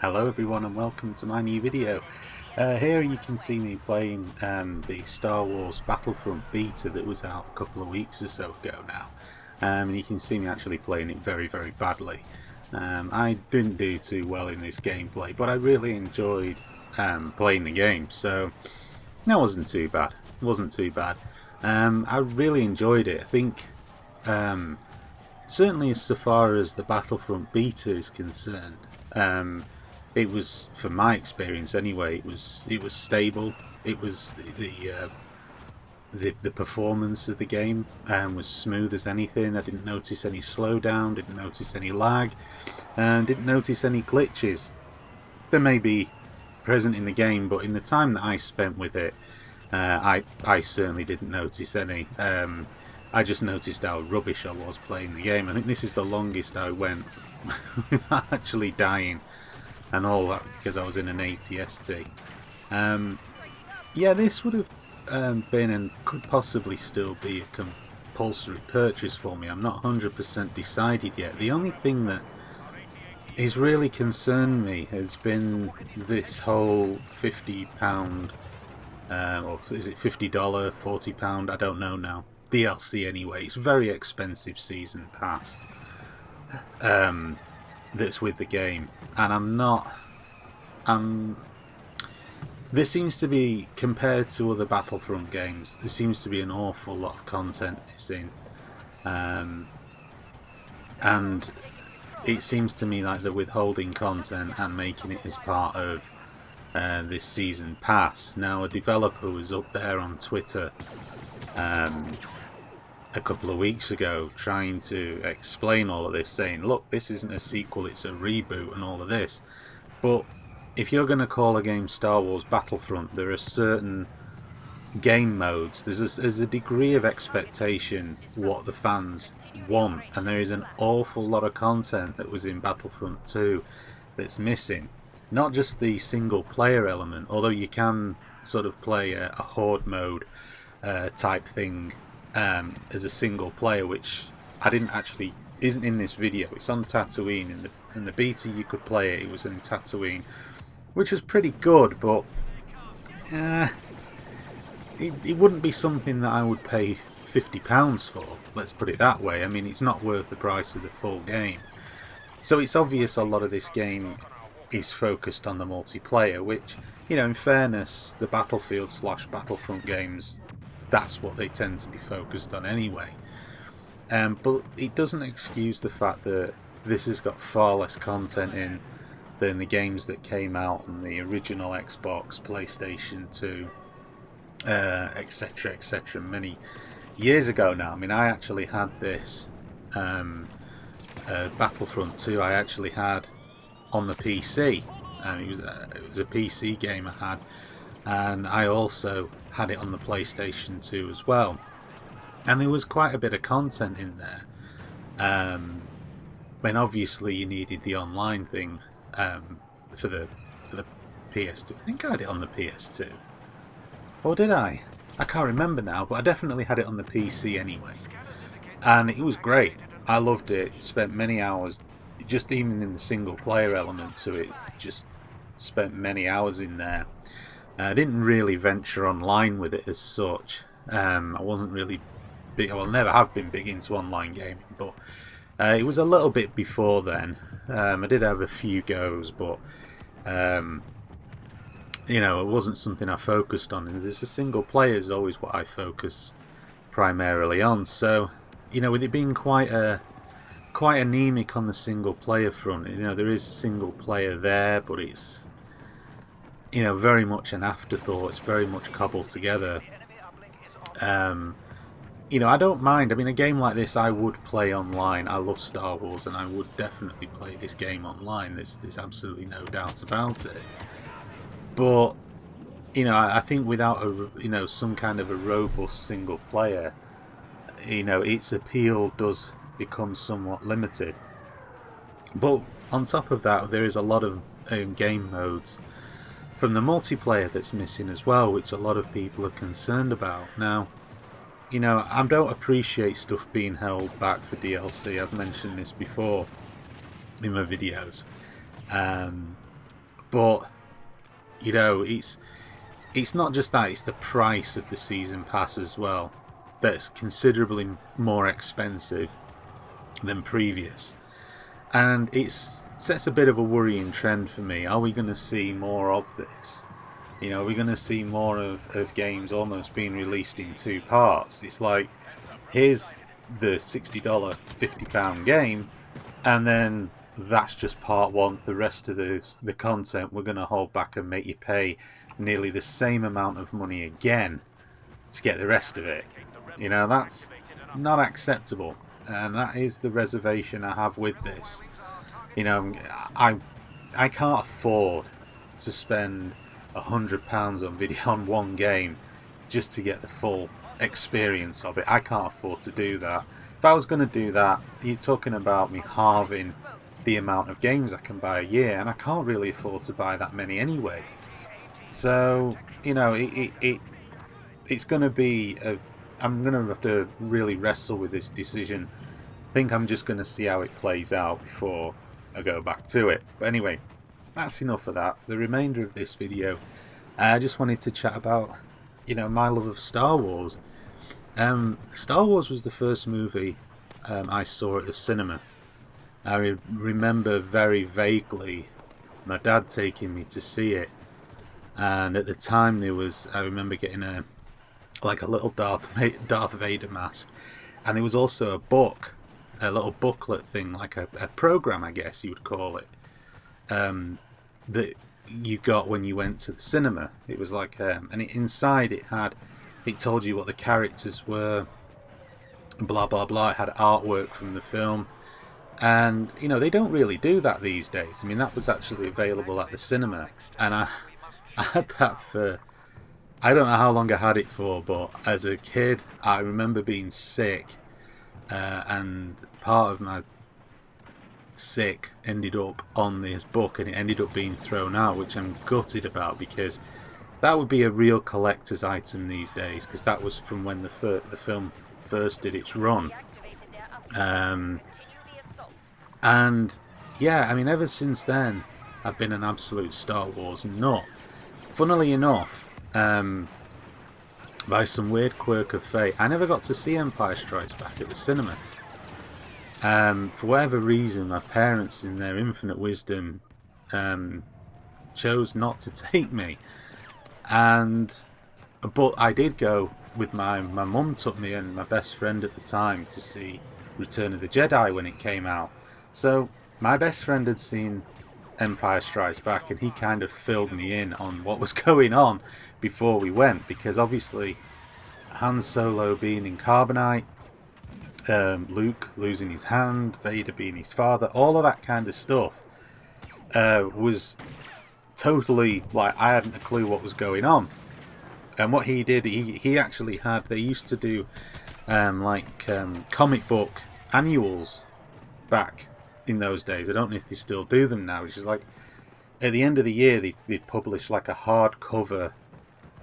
Hello everyone and welcome to my new video. Here you can see me playing the Star Wars Battlefront Beta that was out a couple of weeks or so ago now. And you can see me actually playing it very badly. I didn't do too well in this gameplay, but I really enjoyed playing the game, so that wasn't too bad. I really enjoyed it. I think certainly as far as the Battlefront Beta is concerned, it was, from my experience anyway, it was stable. It was the performance of the game was smooth as anything. I didn't notice any slowdown, didn't notice any lag, and didn't notice any glitches. They may be present in the game, but in the time that I spent with it, I certainly didn't notice any. I just noticed how rubbish I was playing the game. I think this is the longest I went without actually dying and all that, because I was in an ATST. Yeah, this would have been and could possibly still be a compulsory purchase for me. I'm not 100% decided yet. The only thing that has really concerned me has been this whole £50, or is it $50, £40, I don't know now. DLC anyway. It's a very expensive season pass that's with the game, and there seems to be, compared to other Battlefront games, there seems to be an awful lot of content missing, and it seems to me like they're withholding content and making it as part of this season pass. Now, a developer was up there on Twitter a couple of weeks ago trying to explain all of this, saying, look, this isn't a sequel, it's a reboot and all of this. But if you're going to call a game Star Wars Battlefront, there are certain game modes, there's a degree of expectation what the fans want, and there is an awful lot of content that was in Battlefront 2 that's missing. Not just the single player element, although you can sort of play a horde mode type thing as a single player, which I didn't actually, isn't in this video. It's on Tatooine. In the beta you could play it. It was in Tatooine, which was pretty good, but it wouldn't be something that I would pay £50 for, let's put it that way. I mean, it's not worth the price of the full game. So it's obvious a lot of this game is focused on the multiplayer, which, you know, in fairness, the Battlefield / Battlefront games, that's what they tend to be focused on anyway. But it doesn't excuse the fact that this has got far less content in than the games that came out on the original Xbox, PlayStation 2, etc., many years ago now. I mean, I actually had this Battlefront 2. I actually had on the PC. It was a PC game I had, and I also had it on the PlayStation 2 as well. And there was quite a bit of content in there. When obviously you needed the online thing for the PS2. I think I had it on the PS2. Or did I? I can't remember now, but I definitely had it on the PC anyway. And it was great. I loved it. Spent many hours, just even in the single player element to it, just spent many hours in there. I didn't really venture online with it as such. I wasn't really big, well, never have been big into online gaming, but it was a little bit before then. I did have a few goes, but you know, it wasn't something I focused on. And there's a single player is always what I focus primarily on. So, you know, with it being quite anemic on the single player front, you know, there is single player there, but it's, you know, very much an afterthought. It's very much cobbled together. You know, I don't mind. I mean, a game like this I would play online. I love Star Wars, and I would definitely play this game online. There's absolutely no doubt about it. But, you know, I think without some kind of a robust single player, you know, its appeal does become somewhat limited. But on top of that, there is a lot of game modes from the multiplayer that's missing as well, which a lot of people are concerned about. Now, you know, I don't appreciate stuff being held back for DLC. I've mentioned this before in my videos. But you know, it's not just that; it's the price of the season pass as well. That's considerably more expensive than previous, and it sets a bit of a worrying trend for me. Are we going to see more of this? You know, we're going to see more of games almost being released in two parts. It's like, here's the $60, £50 game, and then that's just part one. The rest of the content we're going to hold back and make you pay nearly the same amount of money again to get the rest of it. You know, that's not acceptable, and that is the reservation I have with this. You know, I can't afford to spend £100 on video on one game just to get the full experience of it. I can't afford to do that. If I was going to do that, you're talking about me halving the amount of games I can buy a year, and I can't really afford to buy that many anyway. So, you know, it's going to be I'm going to have to really wrestle with this decision. I think I'm just going to see how it plays out before I go back to it. But anyway, that's enough of that. For the remainder of this video, I just wanted to chat about, you know, my love of Star Wars. Star Wars was the first movie I saw at the cinema. I remember very vaguely my dad taking me to see it, and at the time I remember getting a little Darth Vader mask, and there was also a book, a little booklet thing, like a program, I guess you would call it, that you got when you went to the cinema. It was like, and inside it told you what the characters were, blah blah blah. It had artwork from the film, and you know, they don't really do that these days. I mean, that was actually available at the cinema, and I had that for, I don't know how long I had it for, but as a kid I remember being sick, and part of my sick ended up on this book, and it ended up being thrown out, which I'm gutted about, because that would be a real collector's item these days, because that was from when the film first did its run. And yeah, I mean, ever since then I've been an absolute Star Wars nut. Funnily enough, by some weird quirk of fate, I never got to see Empire Strikes Back at the cinema. For whatever reason, my parents, in their infinite wisdom, chose not to take me. But I did go with my mum took me and my best friend at the time to see Return of the Jedi when it came out. So my best friend had seen Empire Strikes Back, and he kind of filled me in on what was going on before we went, because obviously Han Solo being in carbonite, Luke losing his hand, Vader being his father, all of that kind of stuff was totally like, I hadn't a clue what was going on. And what he did, he actually had, they used to do comic book annuals back in those days. I don't know if they still do them now, which is like, at the end of the year they'd publish like a hardcover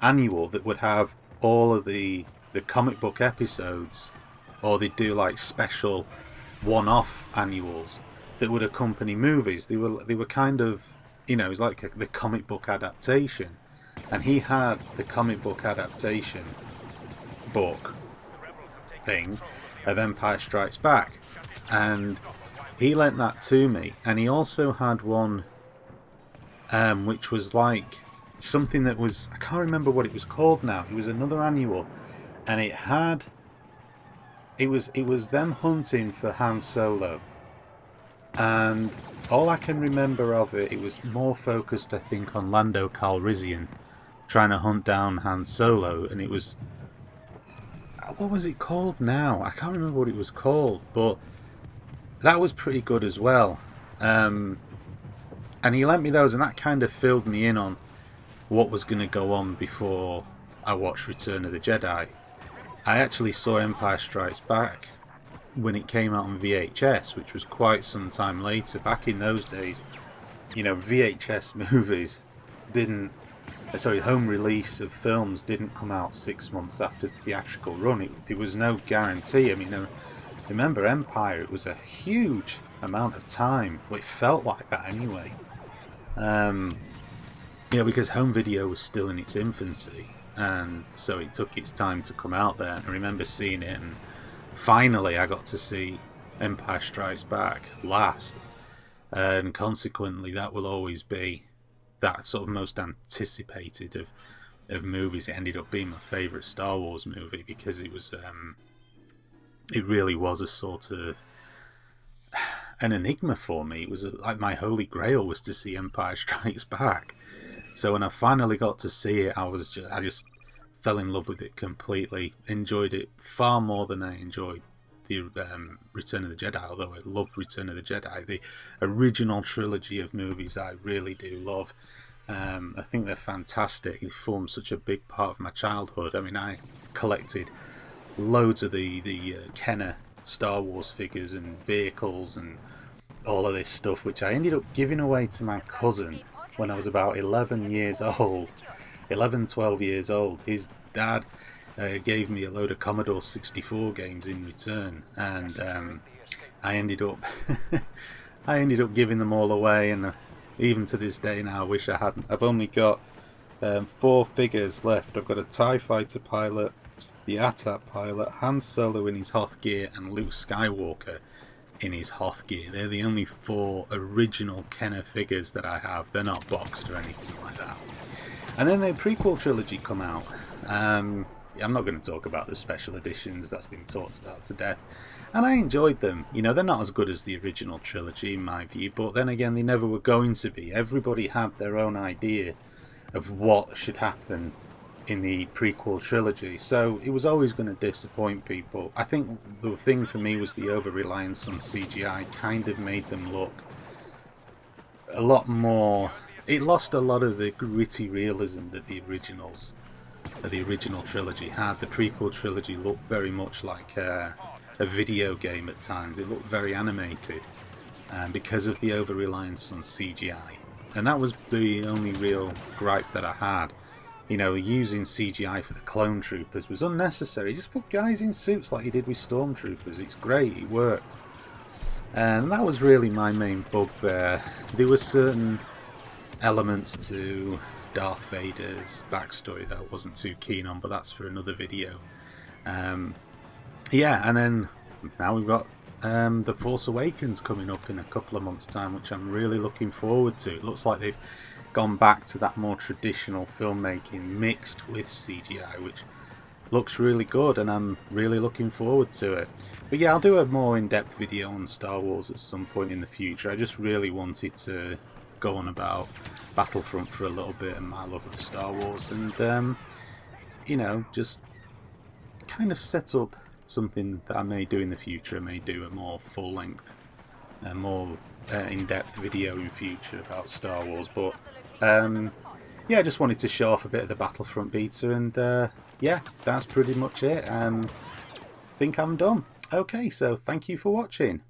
annual that would have all of the comic book episodes, or they'd do like special one-off annuals that would accompany movies. They were kind of, you know, it was like the comic book adaptation, and he had the comic book adaptation book thing of Empire Strikes Back, and he lent that to me. And he also had one which was like something that was, I can't remember what it was called now. It was another annual, and it was them hunting for Han Solo, and all I can remember of it was more focused, I think, on Lando Calrissian trying to hunt down Han Solo. And it was, what was it called now? I can't remember what it was called, but that was pretty good as well. And he lent me those, and that kind of filled me in on what was going to go on before I watched Return of the Jedi. I actually saw Empire Strikes Back when it came out on VHS, which was quite some time later. Back in those days, you know, VHS movies home release of films didn't come out 6 months after the theatrical run. There was no guarantee. I mean, remember Empire, it was a huge amount of time. Well, it felt like that anyway. Yeah, because home video was still in its infancy, and so it took its time to come out there. And I remember seeing it, and finally I got to see Empire Strikes Back last, and consequently that will always be that sort of most anticipated of movies. It ended up being my favourite Star Wars movie because it was it really was a sort of an enigma for me. It was like my holy grail was to see Empire Strikes Back. So when I finally got to see it, I just fell in love with it completely. Enjoyed it far more than I enjoyed the Return of the Jedi, although I love Return of the Jedi. The original trilogy of movies I really do love. I think they're fantastic. They formed such a big part of my childhood. I mean, I collected loads of the Kenner Star Wars figures and vehicles and all of this stuff, which I ended up giving away to my cousin when I was about 11 years old. 11, 12 years old. His dad gave me a load of Commodore 64 games in return, and I ended up I ended up giving them all away, and even to this day now I wish I hadn't. I've only got 4 figures left. I've got a TIE Fighter pilot, the AT-AT pilot, Han Solo in his Hoth gear, and Luke Skywalker in his Hoth gear. They're the only 4 original Kenner figures that I have. They're not boxed or anything like that. And then the Prequel Trilogy come out. I'm not going to talk about the special editions, that's been talked about to death. And I enjoyed them. You know, they're not as good as the original trilogy in my view, but then again, they never were going to be. Everybody had their own idea of what should happen in the prequel trilogy, so it was always going to disappoint people. I think the thing for me was the over-reliance on CGI kind of made them look a lot more... It lost a lot of the gritty realism that the original trilogy had. The prequel trilogy looked very much like a video game at times. It looked very animated because of the over-reliance on CGI. And that was the only real gripe that I had. You know, using CGI for the clone troopers was unnecessary. Just put guys in suits like you did with stormtroopers. It's great, it worked. And that was really my main bugbear. There were certain elements to Darth Vader's backstory that I wasn't too keen on, but that's for another video. Yeah, and then now we've got The Force Awakens coming up in a couple of months' time, which I'm really looking forward to. It looks like they've gone back to that more traditional filmmaking mixed with CGI, which looks really good, and I'm really looking forward to it. But yeah, I'll do a more in-depth video on Star Wars at some point in the future. I just really wanted to go on about Battlefront for a little bit and my love of Star Wars, and you know, just kind of set up something that I may do in the future. I may do a more full-length, more in-depth video in future about Star Wars, but yeah, I just wanted to show off a bit of the Battlefront Beta, and yeah, that's pretty much it. I think I'm done. Okay, so thank you for watching.